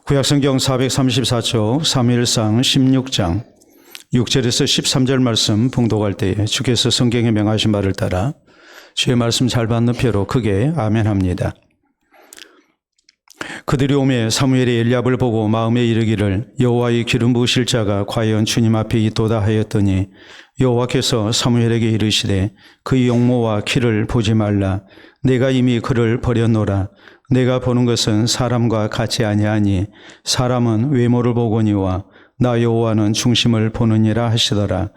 구약성경 434쪽 사무엘상 16장 6절에서 13절 말씀 봉독할 때에 주께서 성경에 명하신 바를 따라 주의 말씀 잘 받는 표로 크게 아멘합니다. 그들이 오매 사무엘이 엘리압을 보고 마음에 이르기를 여호와의 기름 부으실 자가 과연 주님 앞에 있도다 하였더니 여호와께서 사무엘에게 이르시되 그의 용모와 키를 보지 말라. 내가 이미 그를 버렸노라. 내가 보는 것은 사람과 같이 아니하니 사람은 외모를 보거니와 나 여호와는 중심을 보느니라 하시더라.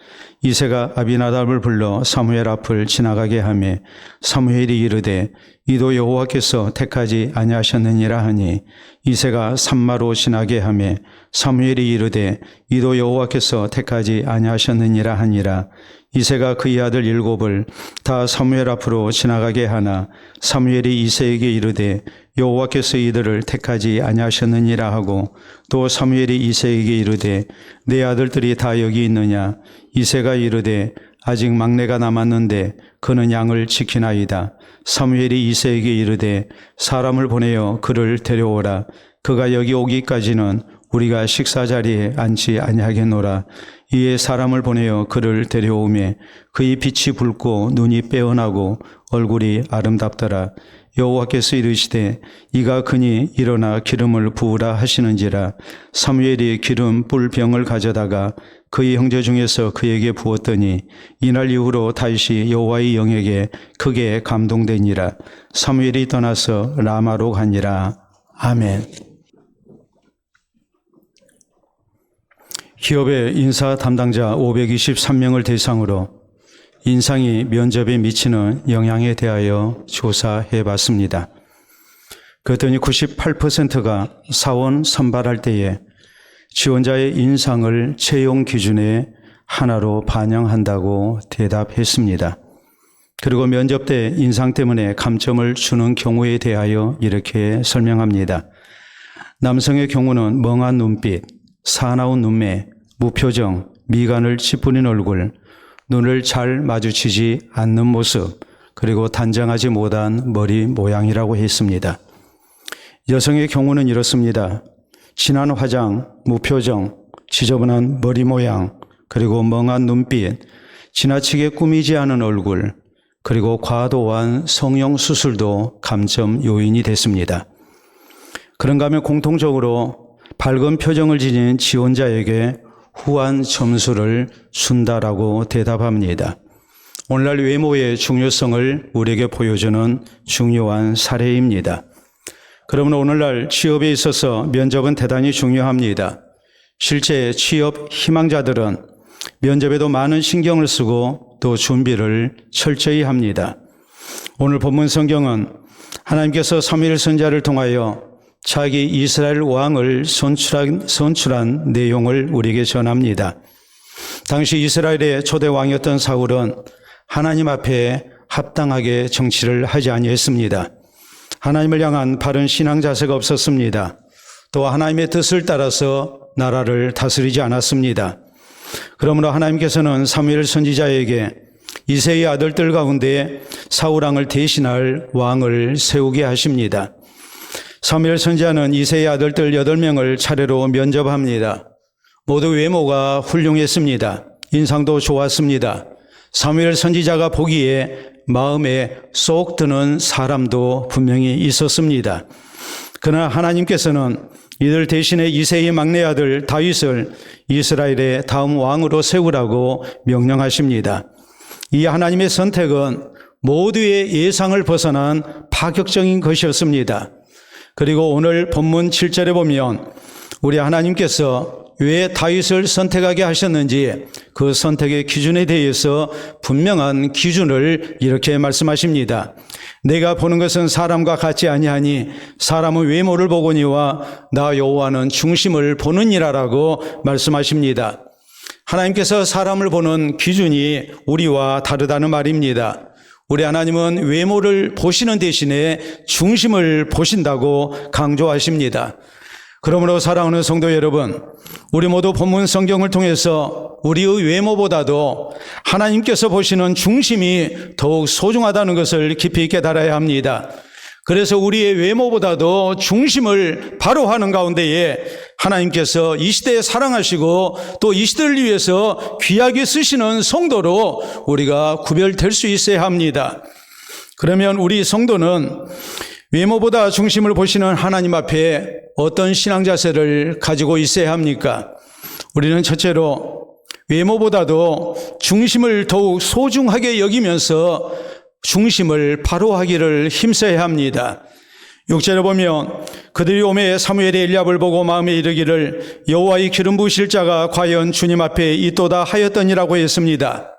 이새가 아비나답을 불러 사무엘 앞을 지나가게 하매 사무엘이 이르되 이도 여호와께서 택하지 아니하셨느니라 하니 이새가 산마로 지나게 하매 사무엘이 이르되 이도 여호와께서 택하지 아니하셨느니라 하니라. 이새가 그의 아들 7을 다 사무엘 앞으로 지나가게 하나 사무엘이 이새에게 이르되 여호와께서 이들을 택하지 아니하셨느니라 하고 또 사무엘이 이새에게 이르되 내 아들들이 다 여기 있느냐. 이새가 이르되 아직 막내가 남았는데 그는 양을 지키나이다. 사무엘이 이새에게 이르되 사람을 보내어 그를 데려오라. 그가 여기 오기까지는 우리가 식사 자리에 앉지 아니하겠노라. 이에 사람을 보내어 그를 데려오매 그의 빛이 붉고 눈이 빼어나고 얼굴이 아름답더라. 여호와께서 이르시되 이가 그니 일어나 기름을 부으라 하시는지라. 사무엘이 기름 뿔 병을 가져다가 그의 형제 중에서 그에게 부었더니 이날 이후로 다윗이 여호와의 영에게 크게 감동되니라. 사무엘이 떠나서 라마로 가니라. 아멘. 기업의 인사 담당자 523명을 대상으로 인상이 면접에 미치는 영향에 대하여 조사해 봤습니다. 그랬더니 98%가 사원 선발할 때에 지원자의 인상을 채용 기준의 하나로 반영한다고 대답했습니다. 그리고 면접 때 인상 때문에 감점을 주는 경우에 대하여 이렇게 설명합니다. 남성의 경우는 멍한 눈빛, 사나운 눈매, 무표정, 미간을 찌푸린 얼굴, 눈을 잘 마주치지 않는 모습, 그리고 단정하지 못한 머리 모양이라고 했습니다. 여성의 경우는 이렇습니다. 진한 화장, 무표정, 지저분한 머리 모양, 그리고 멍한 눈빛, 지나치게 꾸미지 않은 얼굴, 그리고 과도한 성형 수술도 감점 요인이 됐습니다. 그런가 하면 공통적으로 밝은 표정을 지닌 지원자에게 후한 점수를 준다라고 대답합니다. 오늘날 외모의 중요성을 우리에게 보여주는 중요한 사례입니다. 그러면 오늘날 취업에 있어서 면접은 대단히 중요합니다. 실제 취업 희망자들은 면접에도 많은 신경을 쓰고 또 준비를 철저히 합니다. 오늘 본문 성경은 하나님께서 사무엘 선지자를 통하여 자기 이스라엘 왕을 선출한 내용을 우리에게 전합니다. 당시 이스라엘의 초대 왕이었던 사울은 하나님 앞에 합당하게 정치를 하지 아니했습니다. 하나님을 향한 바른 신앙 자세가 없었습니다. 또 하나님의 뜻을 따라서 나라를 다스리지 않았습니다. 그러므로 하나님께서는 사무엘 선지자에게 이새의 아들들 가운데 사울 왕을 대신할 왕을 세우게 하십니다. 사무엘 선지자는 이새의 아들들 8명을 차례로 면접합니다. 모두 외모가 훌륭했습니다. 인상도 좋았습니다. 사무엘 선지자가 보기에 마음에 쏙 드는 사람도 분명히 있었습니다. 그러나 하나님께서는 이들 대신에 이새의 막내 아들 다윗을 이스라엘의 다음 왕으로 세우라고 명령하십니다. 이 하나님의 선택은 모두의 예상을 벗어난 파격적인 것이었습니다. 그리고 오늘 본문 7절에 보면 우리 하나님께서 왜 다윗을 선택하게 하셨는지 그 선택의 기준에 대해서 분명한 기준을 이렇게 말씀하십니다. 내가 보는 것은 사람과 같지 아니하니 사람은 외모를 보거니와 나 여호와는 중심을 보느니라라고 말씀하십니다. 하나님께서 사람을 보는 기준이 우리와 다르다는 말입니다. 우리 하나님은 외모를 보시는 대신에 중심을 보신다고 강조하십니다. 그러므로 사랑하는 성도 여러분, 우리 모두 본문 성경을 통해서 우리의 외모보다도 하나님께서 보시는 중심이 더욱 소중하다는 것을 깊이 깨달아야 합니다. 그래서 우리의 외모보다도 중심을 바로 하는 가운데에 하나님께서 이 시대에 사랑하시고 또 이 시대를 위해서 귀하게 쓰시는 성도로 우리가 구별될 수 있어야 합니다. 그러면 우리 성도는 외모보다 중심을 보시는 하나님 앞에 어떤 신앙 자세를 가지고 있어야 합니까? 우리는 첫째로 외모보다도 중심을 더욱 소중하게 여기면서 중심을 바로 하기를 힘써야 합니다. 6절에 보면 그들이 오매 사무엘이 엘리압을 보고 마음에 이르기를 여호와의 기름 부으실 자가 과연 주님 앞에 있도다 하였더니라고 했습니다.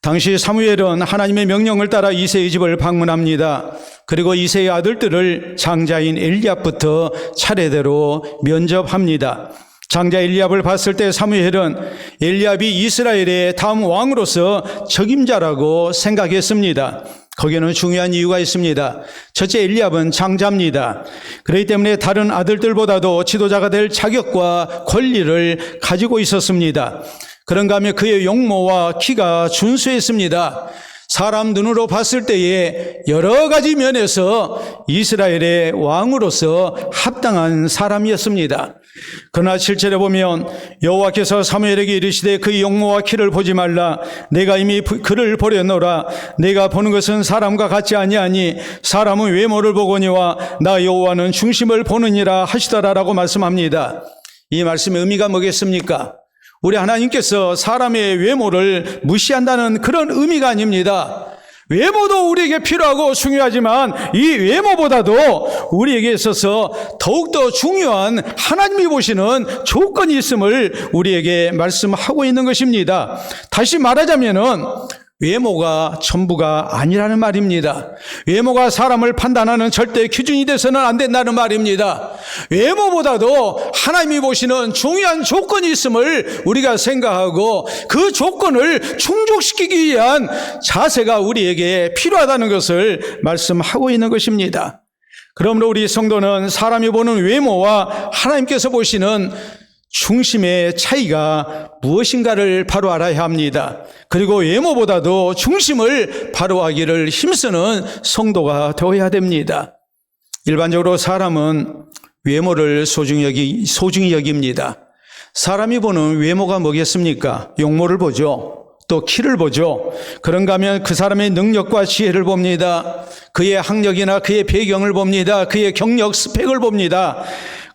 당시 사무엘은 하나님의 명령을 따라 이새의 집을 방문합니다. 그리고 이새의 아들들을 장자인 엘리압부터 차례대로 면접합니다. 장자 엘리압을 봤을 때 사무엘은 엘리압이 이스라엘의 다음 왕으로서 적임자라고 생각했습니다. 거기에는 중요한 이유가 있습니다. 첫째, 엘리압은 장자입니다. 그렇기 때문에 다른 아들들보다도 지도자가 될 자격과 권리를 가지고 있었습니다. 그런가 하면 그의 용모와 키가 준수했습니다. 사람 눈으로 봤을 때에 여러 가지 면에서 이스라엘의 왕으로서 합당한 사람이었습니다. 그러나 7절에 보면 여호와께서 사무엘에게 이르시되 그의 용모와 키를 보지 말라. 내가 이미 그를 보려노라. 내가 보는 것은 사람과 같지 아니하니 사람은 외모를 보거니와 나 여호와는 중심을 보느니라 하시더라라고 말씀합니다. 이 말씀의 의미가 뭐겠습니까? 우리 하나님께서 사람의 외모를 무시한다는 그런 의미가 아닙니다. 외모도 우리에게 필요하고 중요하지만 이 외모보다도 우리에게 있어서 더욱더 중요한 하나님이 보시는 조건이 있음을 우리에게 말씀하고 있는 것입니다. 다시 말하자면은 외모가 전부가 아니라는 말입니다. 외모가 사람을 판단하는 절대 기준이 돼서는 안 된다는 말입니다. 외모보다도 하나님이 보시는 중요한 조건이 있음을 우리가 생각하고 그 조건을 충족시키기 위한 자세가 우리에게 필요하다는 것을 말씀하고 있는 것입니다. 그러므로 우리 성도는 사람이 보는 외모와 하나님께서 보시는 중심의 차이가 무엇인가를 바로 알아야 합니다. 그리고 외모보다도 중심을 바로 하기를 힘쓰는 성도가 되어야 됩니다. 일반적으로 사람은 외모를 소중히 여깁니다. 사람이 보는 외모가 뭐겠습니까? 용모를 보죠. 또 키를 보죠. 그런가 하면 그 사람의 능력과 지혜를 봅니다. 그의 학력이나 그의 배경을 봅니다. 그의 경력 스펙을 봅니다.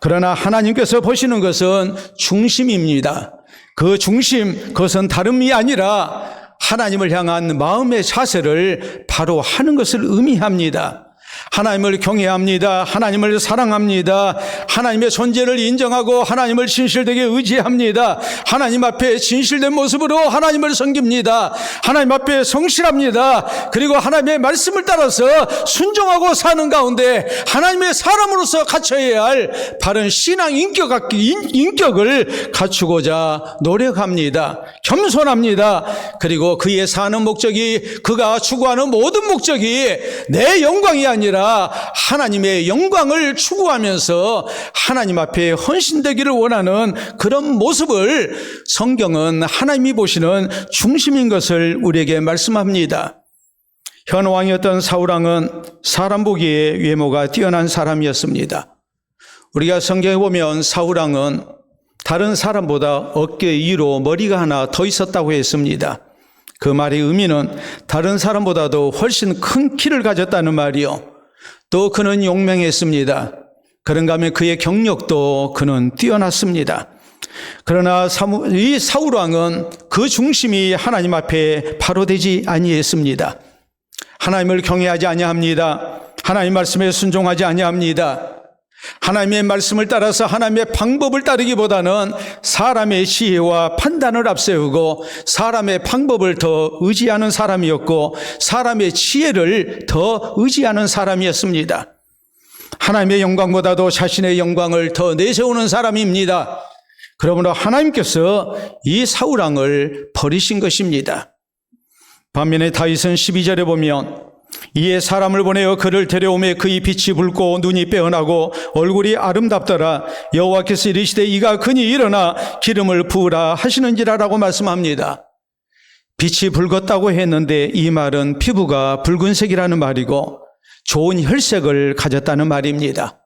그러나 하나님께서 보시는 것은 중심입니다. 그 중심, 그것은 다름이 아니라 하나님을 향한 마음의 자세를 바로 하는 것을 의미합니다. 하나님을 경외합니다. 하나님을 사랑합니다. 하나님의 존재를 인정하고 하나님을 진실되게 의지합니다. 하나님 앞에 진실된 모습으로 하나님을 섬깁니다. 하나님 앞에 성실합니다. 그리고 하나님의 말씀을 따라서 순종하고 사는 가운데 하나님의 사람으로서 갖춰야 할 바른 신앙 인격을 갖추고자 노력합니다. 겸손합니다. 그리고 그의 사는 목적이, 그가 추구하는 모든 목적이 내 영광이 아니라 하나님의 영광을 추구하면서 하나님 앞에 헌신되기를 원하는 그런 모습을 성경은 하나님이 보시는 중심인 것을 우리에게 말씀합니다. 현 왕이었던 사울왕은 사람 보기에 외모가 뛰어난 사람이었습니다. 우리가 성경에 보면 사울왕은 다른 사람보다 어깨 위로 머리가 하나 더 있었다고 했습니다. 그 말의 의미는 다른 사람보다도 훨씬 큰 키를 가졌다는 말이요. 또 그는 용맹했습니다. 그런가 하면 그의 경력도 그는 뛰어났습니다. 그러나 이 사울왕은 그 중심이 하나님 앞에 바로 되지 아니했습니다. 하나님을 경외하지 아니합니다. 하나님 말씀에 순종하지 아니합니다. 하나님의 말씀을 따라서 하나님의 방법을 따르기보다는 사람의 지혜와 판단을 앞세우고 사람의 방법을 더 의지하는 사람이었고 사람의 지혜를 더 의지하는 사람이었습니다. 하나님의 영광보다도 자신의 영광을 더 내세우는 사람입니다. 그러므로 하나님께서 이 사울왕을 버리신 것입니다. 반면에 다윗은 12절에 보면 이에 사람을 보내어 그를 데려오매 그의 빛이 붉고 눈이 빼어나고 얼굴이 아름답더라. 여호와께서 이르시되 이가 그니 일어나 기름을 부으라 하시는지라라고 말씀합니다. 빛이 붉었다고 했는데 이 말은 피부가 붉은색이라는 말이고 좋은 혈색을 가졌다는 말입니다.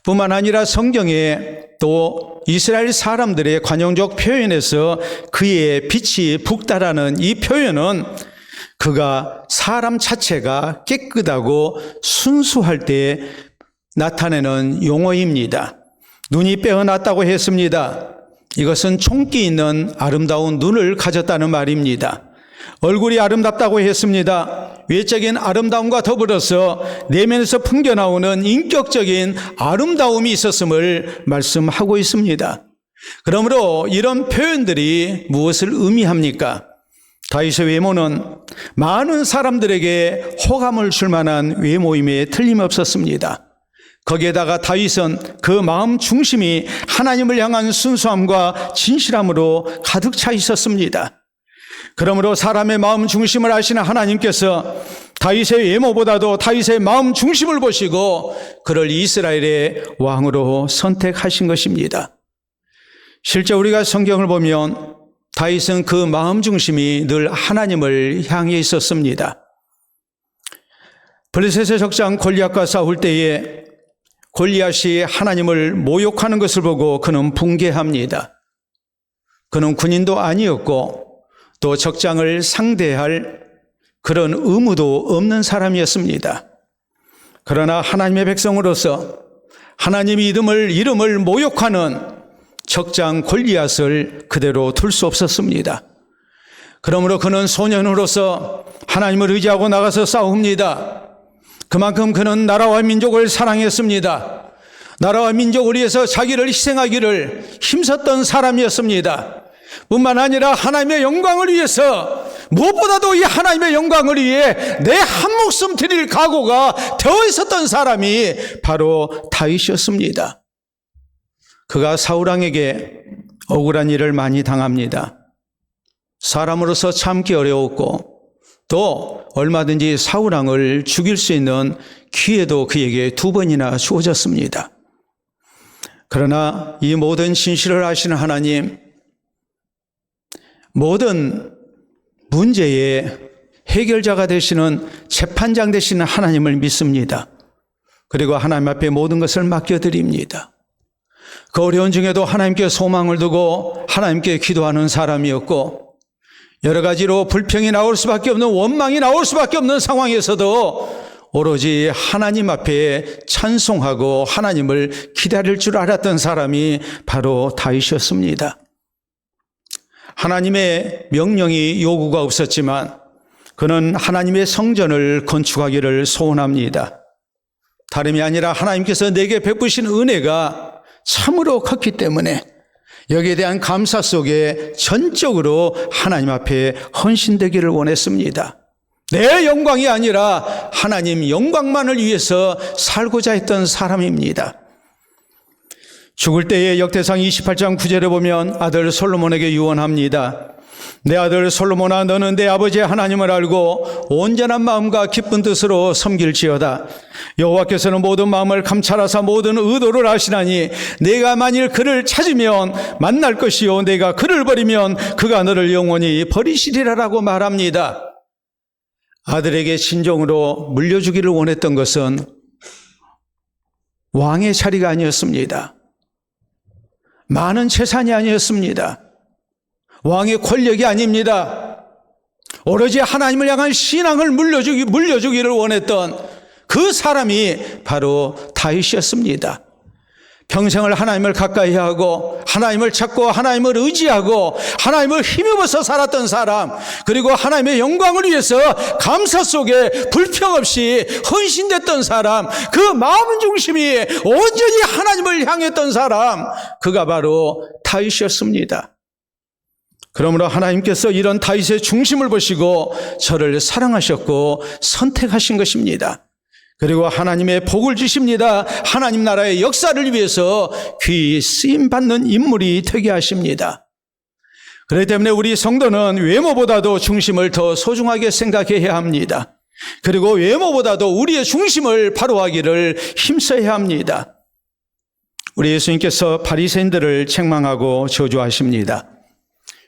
뿐만 아니라 성경에 또 이스라엘 사람들의 관용적 표현에서 그의 빛이 붓다라는 이 표현은 그가 사람 자체가 깨끗하고 순수할 때 나타내는 용어입니다. 눈이 빼어났다고 했습니다. 이것은 총기 있는 아름다운 눈을 가졌다는 말입니다. 얼굴이 아름답다고 했습니다. 외적인 아름다움과 더불어서 내면에서 풍겨나오는 인격적인 아름다움이 있었음을 말씀하고 있습니다. 그러므로 이런 표현들이 무엇을 의미합니까? 다윗의 외모는 많은 사람들에게 호감을 줄 만한 외모임에 틀림없었습니다. 거기에다가 다윗은 그 마음 중심이 하나님을 향한 순수함과 진실함으로 가득 차 있었습니다. 그러므로 사람의 마음 중심을 아시는 하나님께서 다윗의 외모보다도 다윗의 마음 중심을 보시고 그를 이스라엘의 왕으로 선택하신 것입니다. 실제 우리가 성경을 보면 다윗은 그 마음 중심이 늘 하나님을 향해 있었습니다. 블레셋의 적장 골리앗과 싸울 때에 골리앗이 하나님을 모욕하는 것을 보고 그는 붕괴합니다. 그는 군인도 아니었고 또 적장을 상대할 그런 의무도 없는 사람이었습니다. 그러나 하나님의 백성으로서 하나님의 이름을 모욕하는 적장 골리앗을 그대로 둘 수 없었습니다. 그러므로 그는 소년으로서 하나님을 의지하고 나가서 싸웁니다. 그만큼 그는 나라와 민족을 사랑했습니다. 나라와 민족을 위해서 자기를 희생하기를 힘썼던 사람이었습니다. 뿐만 아니라 하나님의 영광을 위해서 무엇보다도 이 하나님의 영광을 위해 내 한 목숨 드릴 각오가 되어 있었던 사람이 바로 다윗이었습니다. 그가 사울왕에게 억울한 일을 많이 당합니다. 사람으로서 참기 어려웠고 또 얼마든지 사울왕을 죽일 수 있는 기회도 그에게 2번이나 주어졌습니다. 그러나 이 모든 진실을 아시는 하나님, 모든 문제의 해결자가 되시는 재판장 되시는 하나님을 믿습니다. 그리고 하나님 앞에 모든 것을 맡겨드립니다. 그 어려운 중에도 하나님께 소망을 두고 하나님께 기도하는 사람이었고 여러 가지로 불평이 나올 수밖에 없는 원망이 나올 수밖에 없는 상황에서도 오로지 하나님 앞에 찬송하고 하나님을 기다릴 줄 알았던 사람이 바로 다윗이었습니다. 하나님의 명령이 요구가 없었지만 그는 하나님의 성전을 건축하기를 소원합니다. 다름이 아니라 하나님께서 내게 베푸신 은혜가 참으로 컸기 때문에 여기에 대한 감사 속에 전적으로 하나님 앞에 헌신되기를 원했습니다. 내 영광이 아니라 하나님 영광만을 위해서 살고자 했던 사람입니다. 죽을 때에 역대상 28장 9절에 보면 아들 솔로몬에게 유언합니다. 내 아들 솔로몬아, 너는 내 아버지의 하나님을 알고 온전한 마음과 기쁜 뜻으로 섬길지어다. 여호와께서는 모든 마음을 감찰하사 모든 의도를 아시나니 내가 만일 그를 찾으면 만날 것이요 내가 그를 버리면 그가 너를 영원히 버리시리라라고 말합니다. 아들에게 진정으로 물려주기를 원했던 것은 왕의 자리가 아니었습니다. 많은 재산이 아니었습니다. 왕의 권력이 아닙니다. 오로지 하나님을 향한 신앙을 물려주기를 원했던 그 사람이 바로 다윗이었습니다. 평생을 하나님을 가까이 하고 하나님을 찾고 하나님을 의지하고 하나님을 힘입어서 살았던 사람, 그리고 하나님의 영광을 위해서 감사 속에 불평 없이 헌신됐던 사람, 그 마음 중심이 온전히 하나님을 향했던 사람, 그가 바로 다윗이었습니다. 그러므로 하나님께서 이런 다윗의 중심을 보시고 저를 사랑하셨고 선택하신 것입니다. 그리고 하나님의 복을 주십니다. 하나님 나라의 역사를 위해서 귀히 쓰임받는 인물이 되게 하십니다. 그렇기 때문에 우리 성도는 외모보다도 중심을 더 소중하게 생각해야 합니다. 그리고 외모보다도 우리의 중심을 바로하기를 힘써야 합니다. 우리 예수님께서 바리새인들을 책망하고 저주하십니다.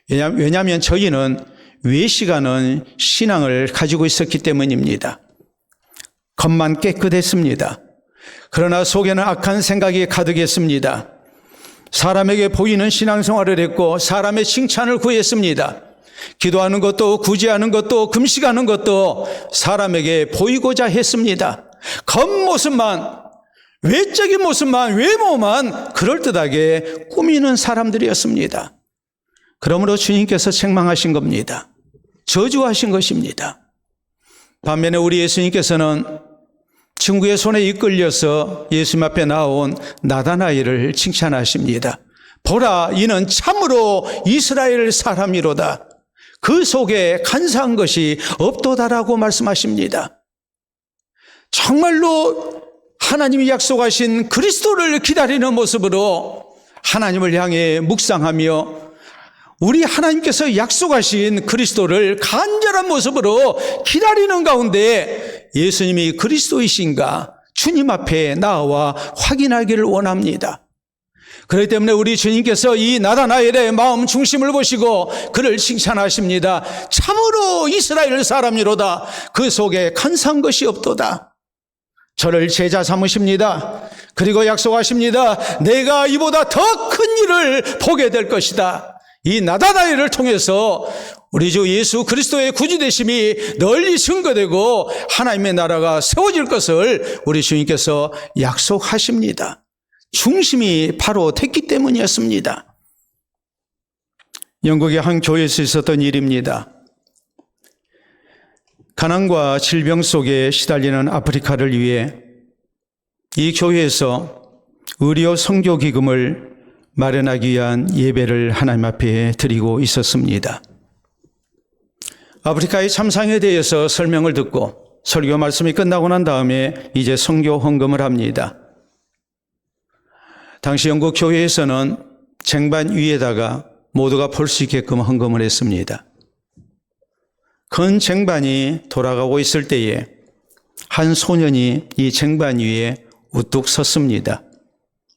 왜냐하면 저희는 외식하는 신앙을 가지고 있었기 때문입니다. 겉만 깨끗했습니다. 그러나 속에는 악한 생각이 가득했습니다. 사람에게 보이는 신앙생활을 했고 사람의 칭찬을 구했습니다. 기도하는 것도 구제하는 것도 금식하는 것도 사람에게 보이고자 했습니다. 겉모습만, 외적인 모습만, 외모만 그럴듯하게 꾸미는 사람들이었습니다. 그러므로 주님께서 책망하신 겁니다. 저주하신 것입니다. 반면에 우리 예수님께서는 친구의 손에 이끌려서 예수님 앞에 나온 나다나엘을 칭찬하십니다. 보라, 이는 참으로 이스라엘 사람이로다. 그 속에 간사한 것이 없도다라고 말씀하십니다. 정말로 하나님이 약속하신 그리스도를 기다리는 모습으로 하나님을 향해 묵상하며 우리 하나님께서 약속하신 그리스도를 간절한 모습으로 기다리는 가운데 예수님이 그리스도이신가 주님 앞에 나와 확인하기를 원합니다. 그렇기 때문에 우리 주님께서 이 나다나엘의 마음 중심을 보시고 그를 칭찬하십니다. 참으로 이스라엘 사람이로다. 그 속에 간사한 것이 없도다. 저를 제자 삼으십니다. 그리고 약속하십니다. 내가 이보다 더 큰 일을 보게 될 것이다. 이 나다나엘을 통해서 우리 주 예수 그리스도의 구주되심이 널리 증거되고 하나님의 나라가 세워질 것을 우리 주님께서 약속하십니다. 중심이 바로 됐기 때문이었습니다. 영국의 한 교회에서 있었던 일입니다. 가난과 질병 속에 시달리는 아프리카를 위해 이 교회에서 의료 선교 기금을 마련하기 위한 예배를 하나님 앞에 드리고 있었습니다. 아프리카의 참상에 대해서 설명을 듣고 설교 말씀이 끝나고 난 다음에 이제 선교 헌금을 합니다. 당시 영국 교회에서는 쟁반 위에다가 모두가 볼 수 있게끔 헌금을 했습니다. 큰 쟁반이 돌아가고 있을 때에 한 소년이 이 쟁반 위에 우뚝 섰습니다.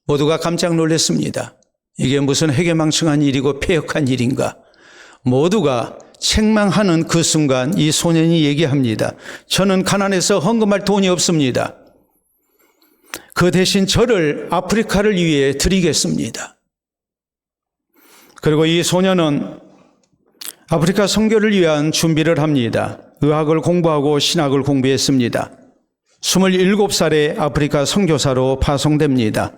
모두가 깜짝 놀랐습니다. 이게 무슨 해괴망측한 일이고 폐역한 일인가. 모두가 책망하는 그 순간 이 소년이 얘기합니다. 저는 가난해서 헌금할 돈이 없습니다. 그 대신 저를 아프리카를 위해 드리겠습니다. 그리고 이 소년은 아프리카 선교를 위한 준비를 합니다. 의학을 공부하고 신학을 공부했습니다. 27살에 아프리카 선교사로 파송됩니다.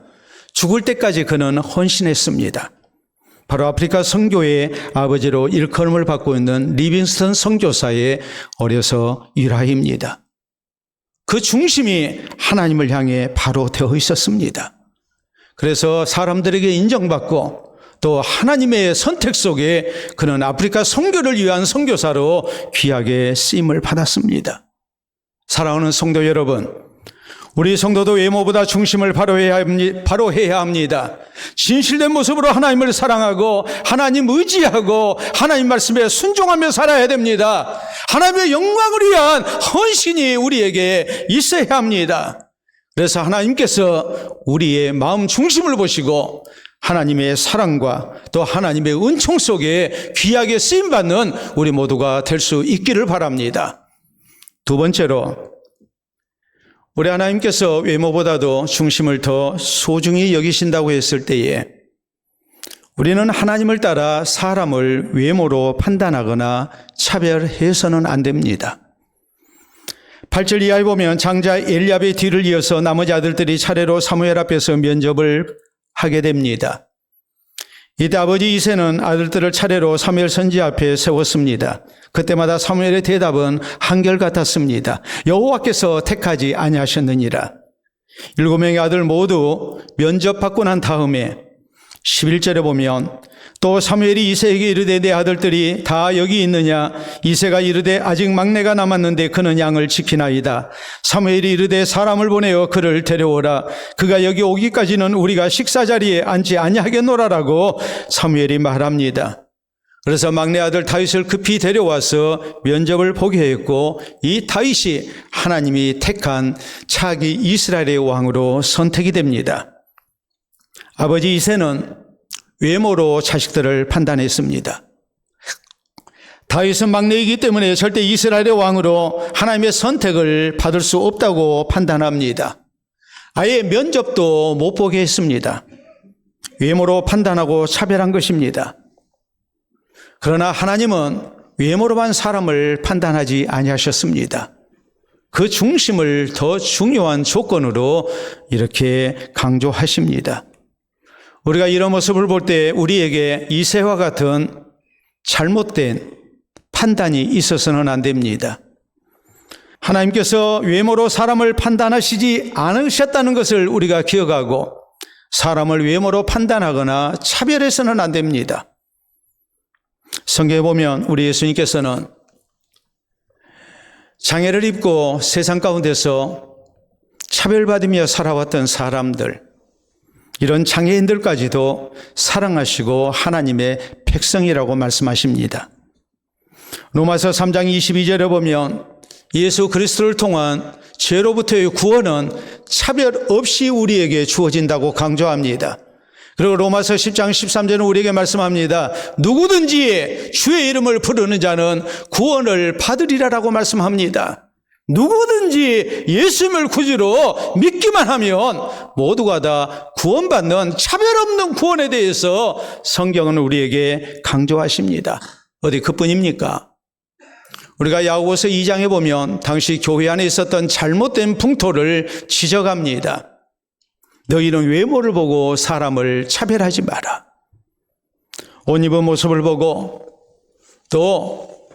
죽을 때까지 그는 헌신했습니다. 바로 아프리카 선교의 아버지로 일컬음을 받고 있는 리빙스턴 선교사의 어려서 일화입니다. 그 중심이 하나님을 향해 바로 되어 있었습니다. 그래서 사람들에게 인정받고 또 하나님의 선택 속에 그는 아프리카 선교를 위한 선교사로 귀하게 쓰임을 받았습니다. 사랑하는 성도 여러분, 우리 성도도 외모보다 중심을 바로 해야 합니다. 진실된 모습으로 하나님을 사랑하고 하나님 의지하고 하나님 말씀에 순종하며 살아야 됩니다. 하나님의 영광을 위한 헌신이 우리에게 있어야 합니다. 그래서 하나님께서 우리의 마음 중심을 보시고 하나님의 사랑과 또 하나님의 은총 속에 귀하게 쓰임받는 우리 모두가 될 수 있기를 바랍니다. 두 번째로, 우리 하나님께서 외모보다도 중심을 더 소중히 여기신다고 했을 때에 우리는 하나님을 따라 사람을 외모로 판단하거나 차별해서는 안 됩니다. 8절 이하에 보면 장자 엘리압의 뒤를 이어서 나머지 아들들이 차례로 사무엘 앞에서 면접을 하게 됩니다. 이때 아버지 이새는 아들들을 차례로 사무엘 선지 앞에 세웠습니다. 그때마다 사무엘의 대답은 한결같았습니다. 여호와께서 택하지 아니하셨느니라. 7명의 아들 모두 면접받고 난 다음에 11절에 보면 또 사무엘이 이새에게 이르되 내 아들들이 다 여기 있느냐. 이새가 이르되 아직 막내가 남았는데 그는 양을 지키나이다. 사무엘이 이르되 사람을 보내어 그를 데려오라. 그가 여기 오기까지는 우리가 식사 자리에 앉지 아니하겠노라라고 사무엘이 말합니다. 그래서 막내 아들 다윗을 급히 데려와서 면접을 보게 했고 이 다윗이 하나님이 택한 차기 이스라엘의 왕으로 선택이 됩니다. 아버지 이새는 외모로 자식들을 판단했습니다. 다윗은 막내이기 때문에 절대 이스라엘의 왕으로 하나님의 선택을 받을 수 없다고 판단합니다. 아예 면접도 못 보게 했습니다. 외모로 판단하고 차별한 것입니다. 그러나 하나님은 외모로만 사람을 판단하지 아니하셨습니다. 그 중심을 더 중요한 조건으로 이렇게 강조하십니다. 우리가 이런 모습을 볼 때 우리에게 이새와 같은 잘못된 판단이 있어서는 안 됩니다. 하나님께서 외모로 사람을 판단하시지 않으셨다는 것을 우리가 기억하고 사람을 외모로 판단하거나 차별해서는 안 됩니다. 성경에 보면 우리 예수님께서는 장애를 입고 세상 가운데서 차별받으며 살아왔던 사람들, 이런 장애인들까지도 사랑하시고 하나님의 백성이라고 말씀하십니다. 로마서 3장 22절에 보면 예수 그리스도를 통한 죄로부터의 구원은 차별 없이 우리에게 주어진다고 강조합니다. 그리고 로마서 10장 13절은 우리에게 말씀합니다. 누구든지 주의 이름을 부르는 자는 구원을 받으리라라고 말씀합니다. 누구든지 예수님을 구주로 믿기만 하면 모두가 다 구원받는 차별 없는 구원에 대해서 성경은 우리에게 강조하십니다. 어디 그뿐입니까? 우리가 야고보서 2장에 보면 당시 교회 안에 있었던 잘못된 풍토를 지적합니다. 너희는 외모를 보고 사람을 차별하지 마라. 옷 입은 모습을 보고 또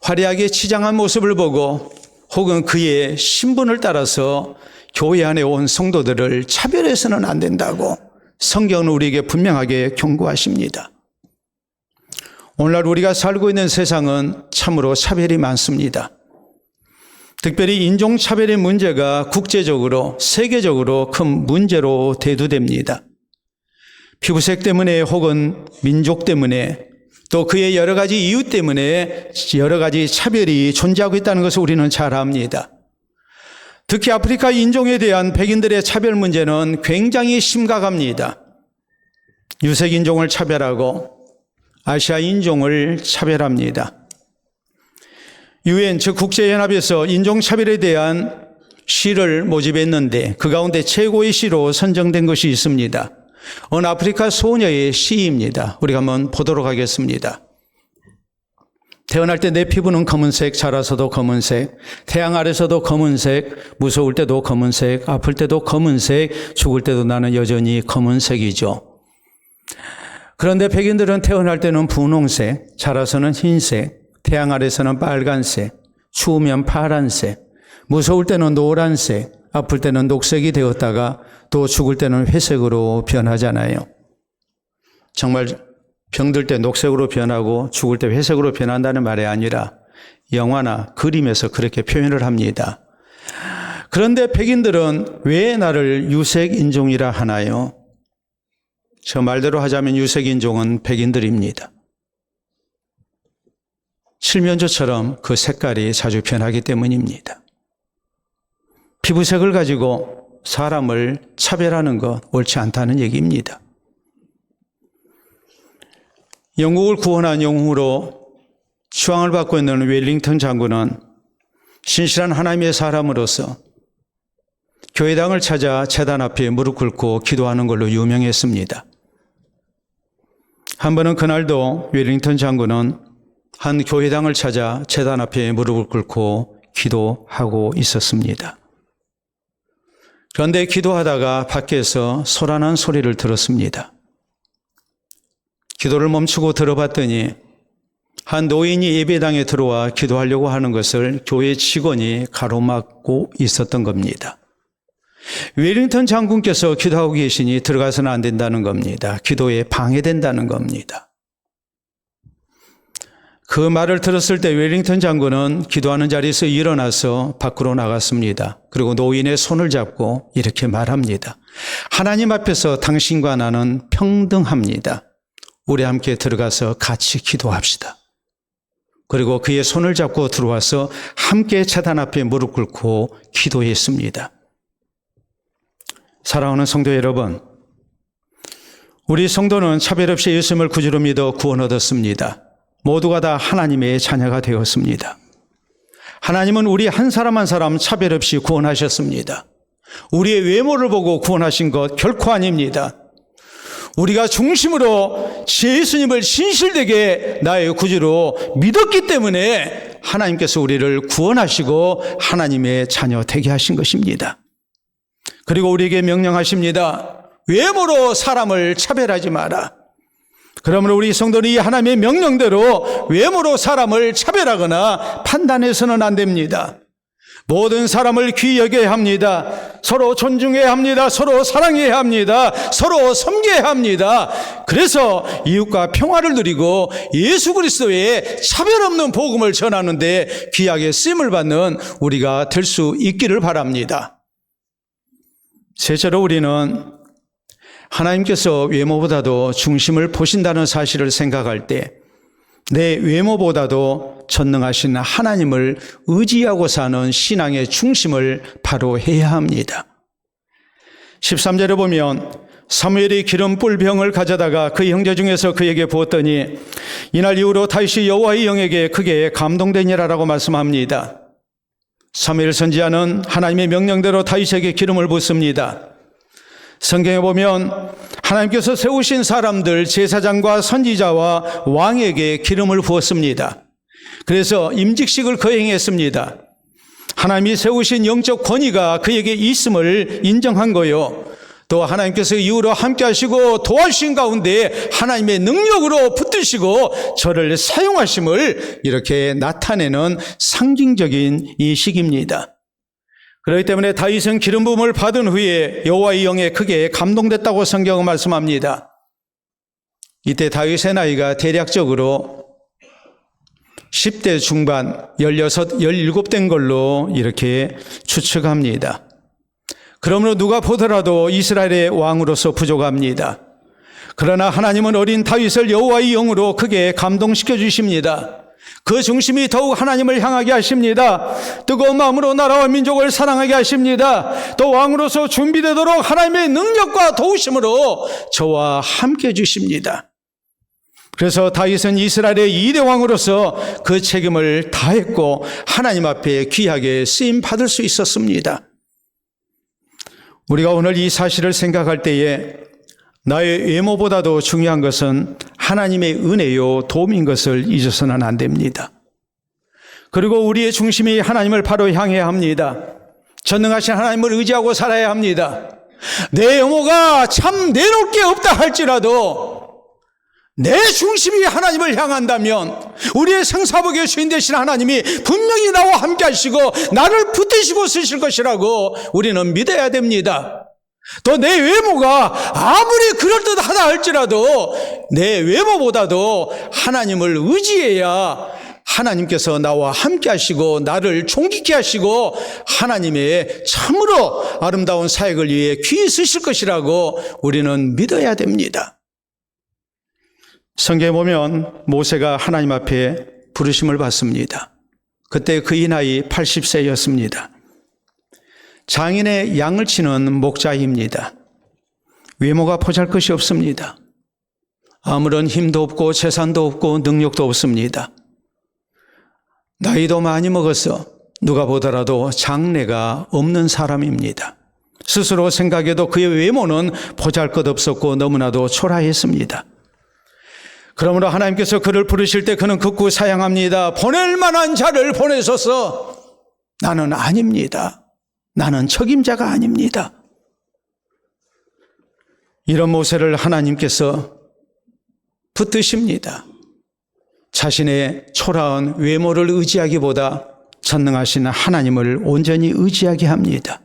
화려하게 치장한 모습을 보고 혹은 그의 신분을 따라서 교회 안에 온 성도들을 차별해서는 안 된다고 성경은 우리에게 분명하게 경고하십니다. 오늘날 우리가 살고 있는 세상은 참으로 차별이 많습니다. 특별히 인종차별의 문제가 국제적으로 세계적으로 큰 문제로 대두됩니다. 피부색 때문에 혹은 민족 때문에 또 그의 여러 가지 이유 때문에 여러 가지 차별이 존재하고 있다는 것을 우리는 잘 압니다. 특히 아프리카 인종에 대한 백인들의 차별 문제는 굉장히 심각합니다. 유색 인종을 차별하고 아시아 인종을 차별합니다. 유엔 즉 국제연합에서 인종차별에 대한 시를 모집했는데 그 가운데 최고의 시로 선정된 것이 있습니다. 어느 아프리카 소녀의 시입니다. 우리가 한번 보도록 하겠습니다. 태어날 때 내 피부는 검은색, 자라서도 검은색, 태양 아래서도 검은색, 무서울 때도 검은색, 아플 때도 검은색, 죽을 때도 나는 여전히 검은색이죠. 그런데 백인들은 태어날 때는 분홍색, 자라서는 흰색, 태양 아래서는 빨간색, 추우면 파란색, 무서울 때는 노란색, 아플 때는 녹색이 되었다가 또 죽을 때는 회색으로 변하잖아요. 정말 병들 때 녹색으로 변하고 죽을 때 회색으로 변한다는 말이 아니라 영화나 그림에서 그렇게 표현을 합니다. 그런데 백인들은 왜 나를 유색인종이라 하나요? 저 말대로 하자면 유색인종은 백인들입니다. 칠면조처럼 그 색깔이 자주 변하기 때문입니다. 피부색을 가지고 사람을 차별하는 것 옳지 않다는 얘기입니다. 영국을 구원한 영웅으로 추앙을 받고 있는 웰링턴 장군은 신실한 하나님의 사람으로서 교회당을 찾아 제단 앞에 무릎 꿇고 기도하는 걸로 유명했습니다. 한 번은 그날도 웰링턴 장군은 한 교회당을 찾아 제단 앞에 무릎을 꿇고 기도하고 있었습니다. 그런데 기도하다가 밖에서 소란한 소리를 들었습니다. 기도를 멈추고 들어봤더니 한 노인이 예배당에 들어와 기도하려고 하는 것을 교회 직원이 가로막고 있었던 겁니다. 웰링턴 장군께서 기도하고 계시니 들어가서는 안 된다는 겁니다. 기도에 방해된다는 겁니다. 그 말을 들었을 때 웰링턴 장군은 기도하는 자리에서 일어나서 밖으로 나갔습니다. 그리고 노인의 손을 잡고 이렇게 말합니다. 하나님 앞에서 당신과 나는 평등합니다. 우리 함께 들어가서 같이 기도합시다. 그리고 그의 손을 잡고 들어와서 함께 제단 앞에 무릎 꿇고 기도했습니다. 사랑하는 성도 여러분, 우리 성도는 차별 없이 예수님을 구주로 믿어 구원 얻었습니다. 모두가 다 하나님의 자녀가 되었습니다. 하나님은 우리 한 사람 한 사람 차별 없이 구원하셨습니다. 우리의 외모를 보고 구원하신 것 결코 아닙니다. 우리가 중심으로 예수님을 신실되게 나의 구주로 믿었기 때문에 하나님께서 우리를 구원하시고 하나님의 자녀 되게 하신 것입니다. 그리고 우리에게 명령하십니다. 외모로 사람을 차별하지 마라. 그러므로 우리 성도는 이 하나님의 명령대로 외모로 사람을 차별하거나 판단해서는 안 됩니다. 모든 사람을 귀히 여겨야 합니다. 서로 존중해야 합니다. 서로 사랑해야 합니다. 서로 섬겨야 합니다. 그래서 이웃과 평화를 누리고 예수 그리스도의 차별 없는 복음을 전하는데 귀하게 쓰임을 받는 우리가 될 수 있기를 바랍니다. 셋째로 우리는 하나님께서 외모보다도 중심을 보신다는 사실을 생각할 때 내 외모보다도 전능하신 하나님을 의지하고 사는 신앙의 중심을 바로 해야 합니다. 13절에 보면 사무엘이 기름 뿔병을 가져다가 그 형제 중에서 그에게 부었더니 이날 이후로 다윗이 여호와의 영에게 크게 감동되니라라고 말씀합니다. 사무엘 선지자는 하나님의 명령대로 다윗에게 기름을 붓습니다. 성경에 보면 하나님께서 세우신 사람들 제사장과 선지자와 왕에게 기름을 부었습니다. 그래서 임직식을 거행했습니다. 하나님이 세우신 영적 권위가 그에게 있음을 인정한 거요. 또 하나님께서 이후로 함께 하시고 도와주신 가운데 하나님의 능력으로 붙드시고 저를 사용하심을 이렇게 나타내는 상징적인 이 시기입니다. 그렇기 때문에 다윗은 기름 부음을 받은 후에 여호와의 영에 크게 감동됐다고 성경은 말씀합니다. 이때 다윗의 나이가 대략적으로 10대 중반, 16, 17대인 걸로 이렇게 추측합니다. 그러므로 누가 보더라도 이스라엘의 왕으로서 부족합니다. 그러나 하나님은 어린 다윗을 여호와의 영으로 크게 감동시켜 주십니다. 그 중심이 더욱 하나님을 향하게 하십니다. 뜨거운 마음으로 나라와 민족을 사랑하게 하십니다. 또 왕으로서 준비되도록 하나님의 능력과 도우심으로 저와 함께 해주십니다. 그래서 다윗은 이스라엘의 2대 왕으로서 그 책임을 다했고 하나님 앞에 귀하게 쓰임 받을 수 있었습니다. 우리가 오늘 이 사실을 생각할 때에 나의 외모보다도 중요한 것은 하나님의 은혜요 도움인 것을 잊어서는 안 됩니다. 그리고 우리의 중심이 하나님을 바로 향해야 합니다. 전능하신 하나님을 의지하고 살아야 합니다. 내 외모가 참 내놓을 게 없다 할지라도 내 중심이 하나님을 향한다면 우리의 생사복의 주인 되신 하나님이 분명히 나와 함께 하시고 나를 붙드시고 쓰실 것이라고 우리는 믿어야 됩니다. 또 내 외모가 아무리 그럴듯하다 할지라도 내 외모보다도 하나님을 의지해야 하나님께서 나와 함께 하시고 나를 존귀케 하시고 하나님의 참으로 아름다운 사역을 위해 귀히 쓰실 것이라고 우리는 믿어야 됩니다. 성경에 보면 모세가 하나님 앞에 부르심을 받습니다. 그때 그의 나이 80세였습니다. 장인의 양을 치는 목자입니다. 외모가 보잘것이 없습니다. 아무런 힘도 없고 재산도 없고 능력도 없습니다. 나이도 많이 먹어서 누가 보더라도 장래가 없는 사람입니다. 스스로 생각해도 그의 외모는 보잘것없었고 너무나도 초라했습니다. 그러므로 하나님께서 그를 부르실 때 그는 극구 사양합니다. 보낼 만한 자를 보내소서. 나는 아닙니다. 나는 책임자가 아닙니다. 이런 모세를 하나님께서 붙드십니다. 자신의 초라한 외모를 의지하기보다 전능하신 하나님을 온전히 의지하게 합니다.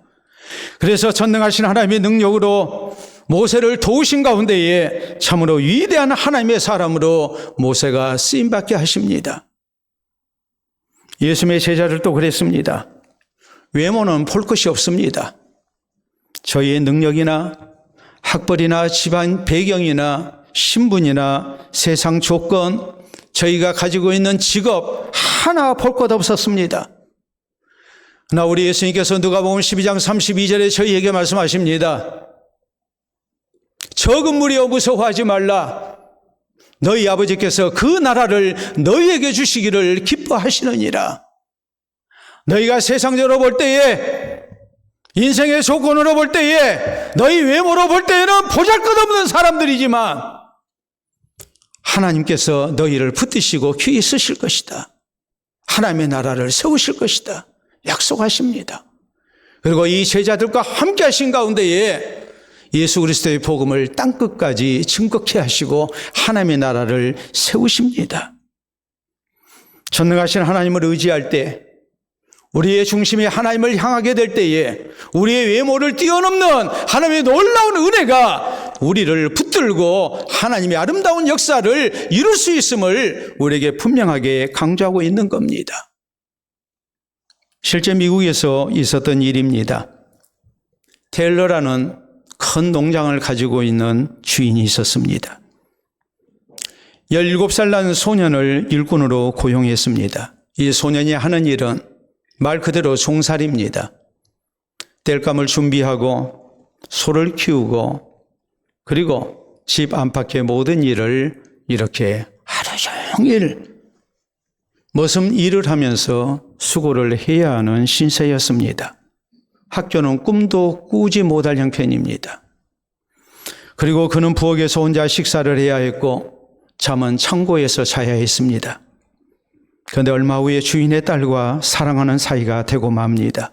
그래서 전능하신 하나님의 능력으로 모세를 도우신 가운데에 참으로 위대한 하나님의 사람으로 모세가 쓰임받게 하십니다. 예수님의 제자를 또 그랬습니다. 외모는 볼 것이 없습니다. 저희의 능력이나 학벌이나 집안 배경이나 신분이나 세상 조건, 저희가 가지고 있는 직업 하나 볼 것 없었습니다. 그러나 우리 예수님께서 누가복음 12장 32절에 저희에게 말씀하십니다. 적은 무리여 무서워하지 말라. 너희 아버지께서 그 나라를 너희에게 주시기를 기뻐하시느니라. 너희가 세상적으로 볼 때에, 인생의 조건으로 볼 때에, 너희 외모로 볼 때에는 보잘것없는 사람들이지만 하나님께서 너희를 붙드시고 귀히 쓰실 것이다. 하나님의 나라를 세우실 것이다. 약속하십니다. 그리고 이 제자들과 함께 하신 가운데에 예수 그리스도의 복음을 땅끝까지 증거케 하시고 하나님의 나라를 세우십니다. 전능하신 하나님을 의지할 때, 우리의 중심이 하나님을 향하게 될 때에 우리의 외모를 뛰어넘는 하나님의 놀라운 은혜가 우리를 붙들고 하나님의 아름다운 역사를 이룰 수 있음을 우리에게 분명하게 강조하고 있는 겁니다. 실제 미국에서 있었던 일입니다. 테일러라는 큰 농장을 가지고 있는 주인이 있었습니다. 17살 난 소년을 일꾼으로 고용했습니다. 이 소년이 하는 일은 말 그대로 종살이입니다. 땔감을 준비하고 소를 키우고 그리고 집 안팎의 모든 일을 이렇게 하루 종일 머슴 일을 하면서 수고를 해야 하는 신세였습니다. 학교는 꿈도 꾸지 못할 형편입니다. 그리고 그는 부엌에서 혼자 식사를 해야 했고 잠은 창고에서 자야 했습니다. 그런데 얼마 후에 주인의 딸과 사랑하는 사이가 되고 맙니다.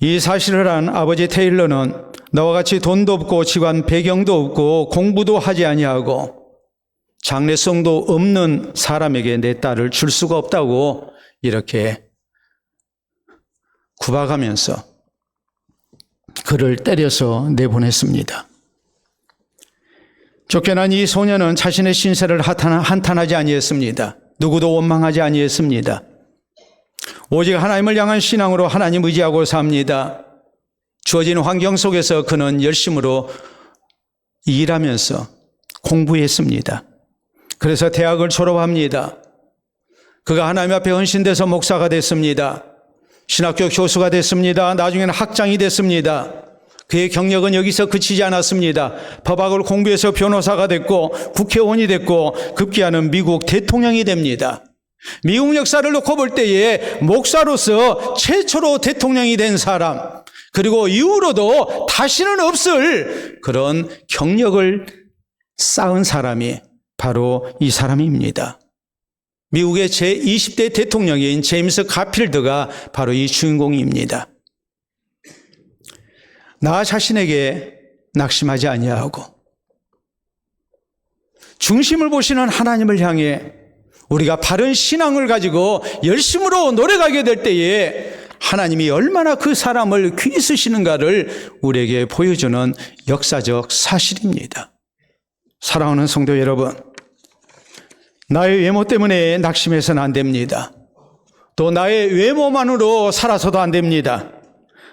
이 사실을 안 아버지 테일러는 너와 같이 돈도 없고 집안 배경도 없고 공부도 하지 아니하고 장래성도 없는 사람에게 내 딸을 줄 수가 없다고 이렇게 구박하면서 그를 때려서 내보냈습니다. 쫓겨난 이 소년은 자신의 신세를 한탄하지 아니했습니다. 누구도 원망하지 아니했습니다. 오직 하나님을 향한 신앙으로 하나님 의지하고 삽니다. 주어진 환경 속에서 그는 열심으로 일하면서 공부했습니다. 그래서 대학을 졸업합니다. 그가 하나님 앞에 헌신돼서 목사가 됐습니다. 신학교 교수가 됐습니다. 나중에는 학장이 됐습니다. 그의 경력은 여기서 그치지 않았습니다. 법학을 공부해서 변호사가 됐고 국회의원이 됐고 급기야는 미국 대통령이 됩니다. 미국 역사를 놓고 볼 때에 목사로서 최초로 대통령이 된 사람, 그리고 이후로도 다시는 없을 그런 경력을 쌓은 사람이 바로 이 사람입니다. 미국의 제20대 대통령인 제임스 가필드가 바로 이 주인공입니다. 나 자신에게 낙심하지 아니하고 중심을 보시는 하나님을 향해 우리가 바른 신앙을 가지고 열심으로 노력하게 될 때에 하나님이 얼마나 그 사람을 귀히 쓰시는가를 우리에게 보여주는 역사적 사실입니다. 사랑하는 성도 여러분, 나의 외모 때문에 낙심해서는 안 됩니다. 또 나의 외모만으로 살아서도 안 됩니다.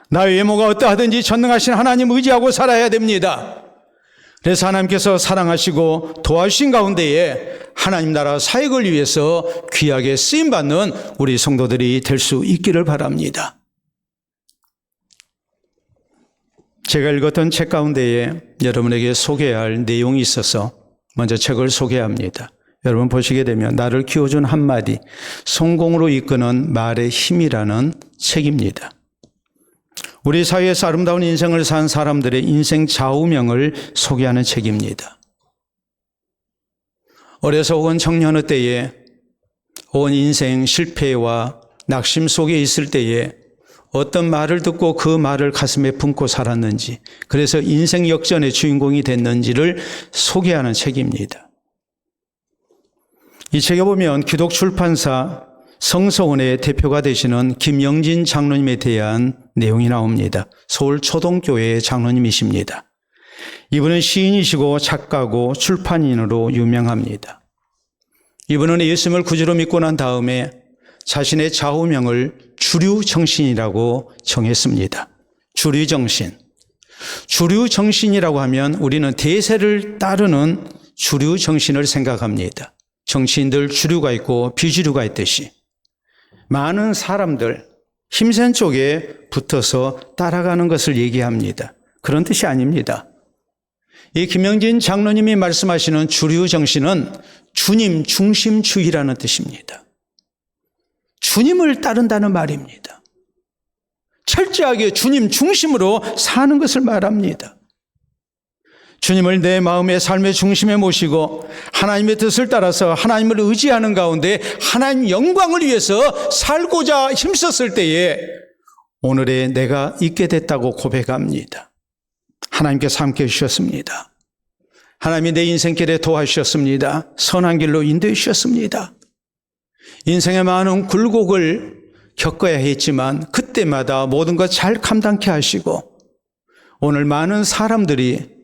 나의 외모가 어떠하든지 전능하신 하나님 의지하고 살아야 됩니다. 그래서 하나님께서 사랑하시고 도와주신 가운데에 하나님 나라 사역을 위해서 귀하게 쓰임받는 우리 성도들이 될 수 있기를 바랍니다. 제가 읽었던 책 가운데에 여러분에게 소개할 내용이 있어서 먼저 책을 소개합니다. 여러분 보시게 되면 나를 키워준 한마디, 성공으로 이끄는 말의 힘이라는 책입니다. 우리 사회에서 아름다운 인생을 산 사람들의 인생 좌우명을 소개하는 책입니다. 어려서 혹은 청년의 때에 온 인생 실패와 낙심 속에 있을 때에 어떤 말을 듣고 그 말을 가슴에 품고 살았는지, 그래서 인생 역전의 주인공이 됐는지를 소개하는 책입니다. 이 책에 보면 기독 출판사 성서원의 대표가 되시는 김영진 장로님에 대한 내용이 나옵니다. 서울 초동교회 장로님이십니다. 이분은 시인이시고 작가고 출판인으로 유명합니다. 이분은 예수님을 구주로 믿고 난 다음에 자신의 좌우명을 주류정신이라고 정했습니다. 주류정신. 주류정신이라고 하면 우리는 대세를 따르는 주류정신을 생각합니다. 정치인들 주류가 있고 비주류가 있듯이 많은 사람들 힘센 쪽에 붙어서 따라가는 것을 얘기합니다. 그런 뜻이 아닙니다. 이 김영진 장로님이 말씀하시는 주류 정신은 주님 중심주의라는 뜻입니다. 주님을 따른다는 말입니다. 철저하게 주님 중심으로 사는 것을 말합니다. 주님을 내 마음의 삶의 중심에 모시고 하나님의 뜻을 따라서 하나님을 의지하는 가운데 하나님 영광을 위해서 살고자 힘썼을 때에 오늘의 내가 있게 됐다고 고백합니다. 하나님께서 함께 해주셨습니다. 하나님이 내 인생길에 도와주셨습니다. 선한 길로 인도해 주셨습니다. 인생의 많은 굴곡을 겪어야 했지만 그때마다 모든 것 잘 감당케 하시고 오늘 많은 사람들이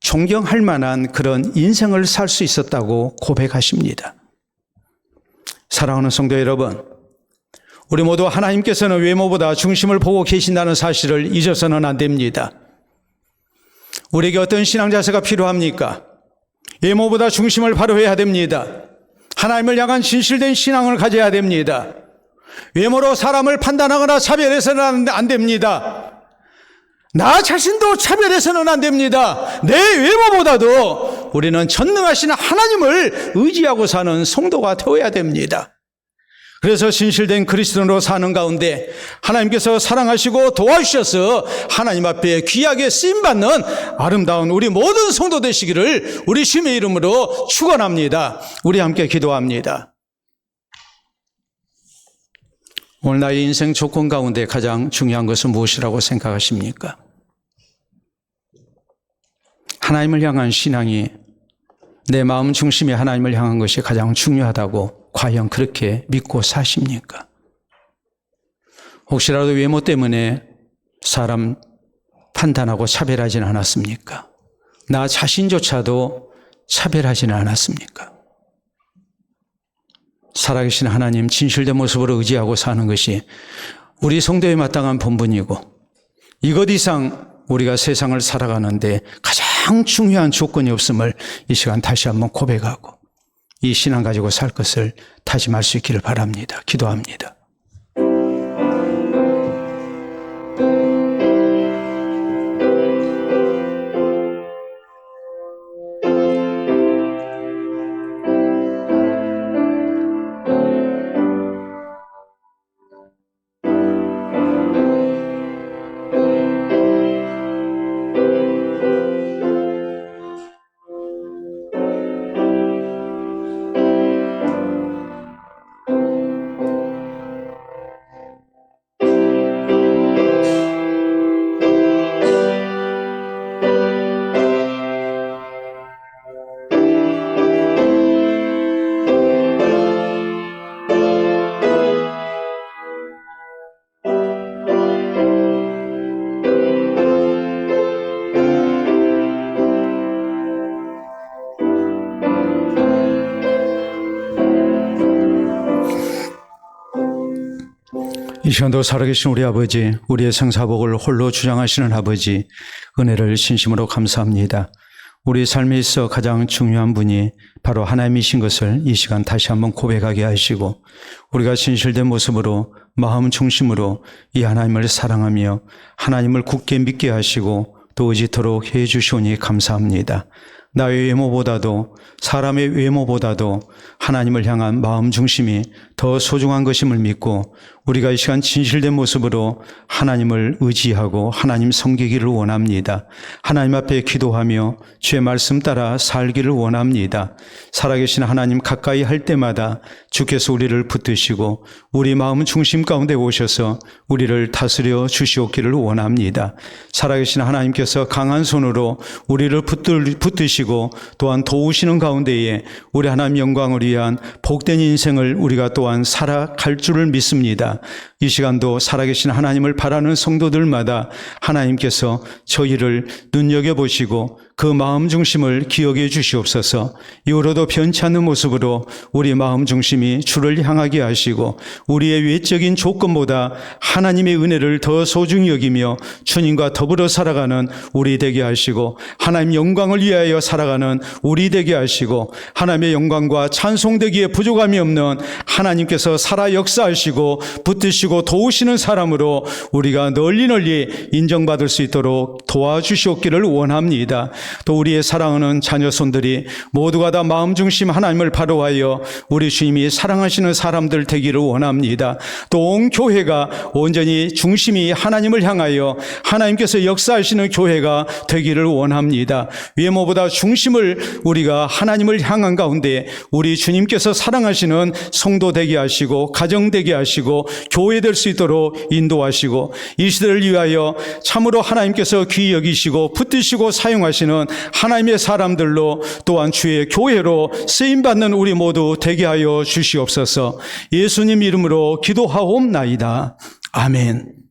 존경할 만한 그런 인생을 살 수 있었다고 고백하십니다. 사랑하는 성도 여러분, 우리 모두 하나님께서는 외모보다 중심을 보고 계신다는 사실을 잊어서는 안 됩니다. 우리에게 어떤 신앙 자세가 필요합니까? 외모보다 중심을 바로 해야 됩니다. 하나님을 향한 진실된 신앙을 가져야 됩니다. 외모로 사람을 판단하거나 차별해서는 안 됩니다. 나 자신도 차별해서는 안 됩니다. 내 외모보다도 우리는 전능하신 하나님을 의지하고 사는 성도가 되어야 됩니다. 그래서 진실된 그리스도인으로 사는 가운데 하나님께서 사랑하시고 도와주셔서 하나님 앞에 귀하게 쓰임받는 아름다운 우리 모든 성도 되시기를 우리 주님의 이름으로 축원합니다. 우리 함께 기도합니다. 오늘 나의 인생 조건 가운데 가장 중요한 것은 무엇이라고 생각하십니까? 하나님을 향한 신앙이 내 마음 중심에 하나님을 향한 것이 가장 중요하다고 과연 그렇게 믿고 사십니까? 혹시라도 외모 때문에 사람 판단하고 차별하지는 않았습니까? 나 자신조차도 차별하지는 않았습니까? 살아계신 하나님 진실된 모습으로 의지하고 사는 것이 우리 성도에 마땅한 본분이고 이것 이상 우리가 세상을 살아가는데 가장 중요한 조건이 없음을 이 시간 다시 한번 고백하고 이 신앙 가지고 살 것을 다짐할 수 있기를 바랍니다. 기도합니다. 이 시간도 살아계신 우리 아버지, 우리의 생사복을 홀로 주장하시는 아버지, 은혜를 진심으로 감사합니다. 우리 삶에 있어 가장 중요한 분이 바로 하나님이신 것을 이 시간 다시 한번 고백하게 하시고 우리가 진실된 모습으로 마음 중심으로 이 하나님을 사랑하며 하나님을 굳게 믿게 하시고 또 의지토록 해 주시오니 감사합니다. 나의 외모보다도 사람의 외모보다도 하나님을 향한 마음 중심이 더 소중한 것임을 믿고 우리가 이 시간 진실된 모습으로 하나님을 의지하고 하나님 섬기기를 원합니다. 하나님 앞에 기도하며 주의 말씀 따라 살기를 원합니다. 살아계신 하나님 가까이 할 때마다 주께서 우리를 붙드시고 우리 마음 중심 가운데 오셔서 우리를 다스려 주시옵기를 원합니다. 살아계신 하나님께서 강한 손으로 우리를 붙드시고 또한 도우시는 가운데에 우리 하나님 영광을 위한 복된 인생을 우리가 또한 살아갈 줄을 믿습니다. 이 시간도 살아계신 하나님을 바라는 성도들마다 하나님께서 저희를 눈여겨보시고 그 마음 중심을 기억해 주시옵소서. 이후로도 변치 않는 모습으로 우리 마음 중심이 주를 향하게 하시고 우리의 외적인 조건보다 하나님의 은혜를 더 소중히 여기며 주님과 더불어 살아가는 우리 되게 하시고 하나님 영광을 위하여 살아가는 우리 되게 하시고 하나님의 영광과 찬송되기에 부족함이 없는 하나님께서 살아 역사하시고 붙드시고 섬기시고 도우시는 사람으로 우리가 널리 인정받을 수 있도록 도와주시옵기를 원합니다. 또 우리의 사랑하는 자녀손들이 모두가 다 마음 중심 하나님을 바로하여 우리 주님이 사랑하시는 사람들 되기를 원합니다. 또 온 교회가 온전히 중심이 하나님을 향하여 하나님께서 역사하시는 교회가 되기를 원합니다. 외모보다 중심을 우리가 하나님을 향한 가운데 우리 주님께서 사랑하시는 성도 되게 하시고 가정 되게 하시고 교회 될 수 있도록 인도하시고 이 시대를 위하여 참으로 하나님께서 귀히 여기시고 붙드시고 사용하시는 하나님의 사람들로 또한 주의 교회로 쓰임받는 우리 모두 되게 하여 주시옵소서. 예수님 이름으로 기도하옵나이다. 아멘.